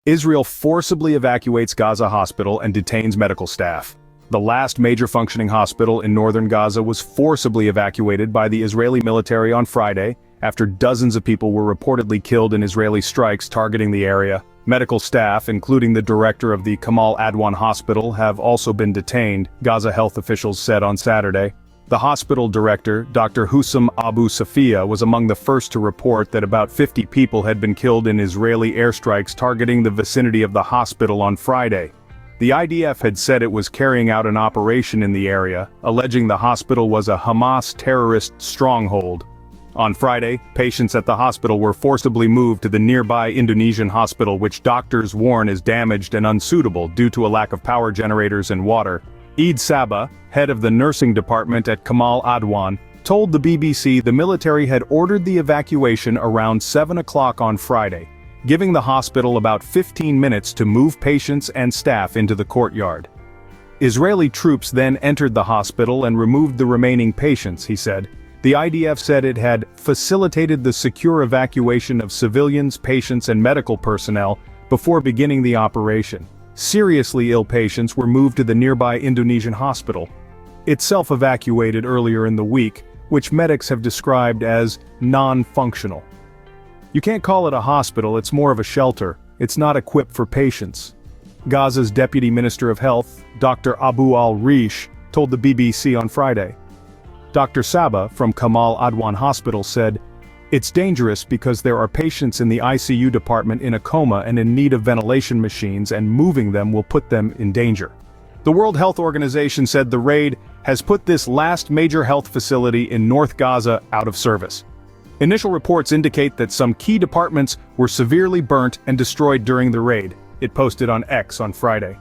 Israel forcibly evacuates Gaza hospital and detains medical staff. The last major functioning hospital in northern Gaza was forcibly evacuated by the Israeli military on Friday, after dozens of people were reportedly killed in Israeli strikes targeting the area. Medical staff, including the director of the Kamal Adwan Hospital, have also been detained, Gaza health officials said on Saturday. The hospital director, Dr. Hussam Abu Safia, was among the first to report that about 50 people had been killed in Israeli airstrikes targeting the vicinity of the hospital on Friday. The IDF had said it was carrying out an operation in the area, alleging the hospital was a Hamas terrorist stronghold. On Friday, patients at the hospital were forcibly moved to the nearby Indonesian hospital, which doctors warn is damaged and unsuitable due to a lack of power generators and water. Eid Sabah, head of the nursing department at Kamal Adwan, told the BBC the military had ordered the evacuation around 7 o'clock on Friday, giving the hospital about 15 minutes to move patients and staff into the courtyard. Israeli troops then entered the hospital and removed the remaining patients, he said. The IDF said it had facilitated the secure evacuation of civilians, patients and medical personnel before beginning the operation. Seriously ill patients were moved to the nearby Indonesian hospital, itself evacuated earlier in the week, which medics have described as non-functional. You can't call it a hospital, it's more of a shelter. It's not equipped for patients. Gaza's Deputy Minister of Health, Dr. Abu al-Rish, told the BBC on Friday. Dr. Sabah from Kamal Adwan Hospital said, "It's dangerous because there are patients in the ICU department in a coma and in need of ventilation machines, and moving them will put them in danger." The World Health Organization said the raid has put this last major health facility in North Gaza out of service. Initial reports indicate that some key departments were severely burnt and destroyed during the raid, it posted on X on Friday.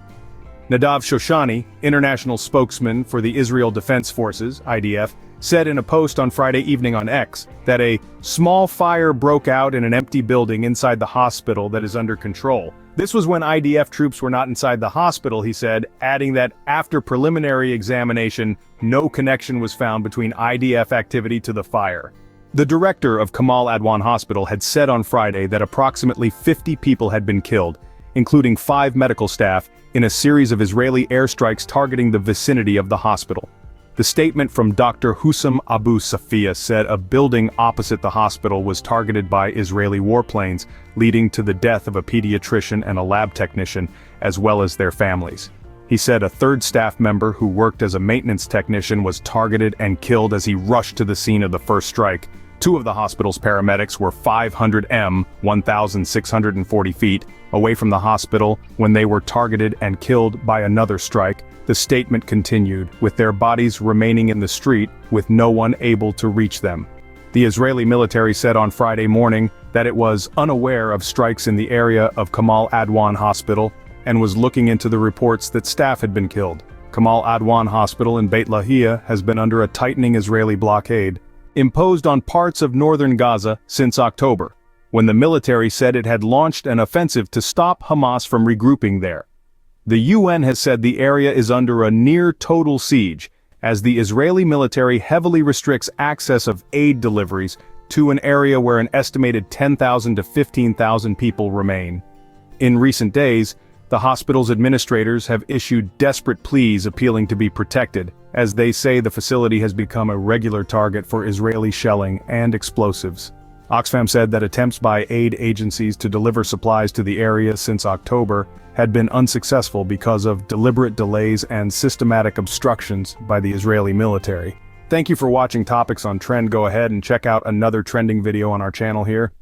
Nadav Shoshani, international spokesman for the Israel Defense Forces, IDF, said in a post on Friday evening on X that a small fire broke out in an empty building inside the hospital that is under control. This was when IDF troops were not inside the hospital, he said, adding that after preliminary examination, no connection was found between IDF activity to the fire. The director of Kamal Adwan Hospital had said on Friday that approximately 50 people had been killed, including 5 medical staff, in a series of Israeli airstrikes targeting the vicinity of the hospital. The statement from Dr. Hussam Abu Safia said a building opposite the hospital was targeted by Israeli warplanes, leading to the death of a pediatrician and a lab technician, as well as their families. He said a third staff member who worked as a maintenance technician was targeted and killed as he rushed to the scene of the first strike. 2 of the hospital's paramedics were 500 m, 1,640 feet, away from the hospital when they were targeted and killed by another strike. The statement continued, with their bodies remaining in the street, with no one able to reach them. The Israeli military said on Friday morning that it was unaware of strikes in the area of Kamal Adwan Hospital and was looking into the reports that staff had been killed. Kamal Adwan Hospital in Beit Lahia has been under a tightening Israeli blockade, imposed on parts of northern Gaza since October, when the military said it had launched an offensive to stop Hamas from regrouping there. The UN has said the area is under a near-total siege, as the Israeli military heavily restricts access of aid deliveries to an area where an estimated 10,000 to 15,000 people remain. In recent days, the hospital's administrators have issued desperate pleas appealing to be protected, as they say the facility has become a regular target for Israeli shelling and explosives. Oxfam said that attempts by aid agencies to deliver supplies to the area since October had been unsuccessful because of deliberate delays and systematic obstructions by the Israeli military. Thank you for watching Topics on Trend. Go ahead and check out another trending video on our channel here.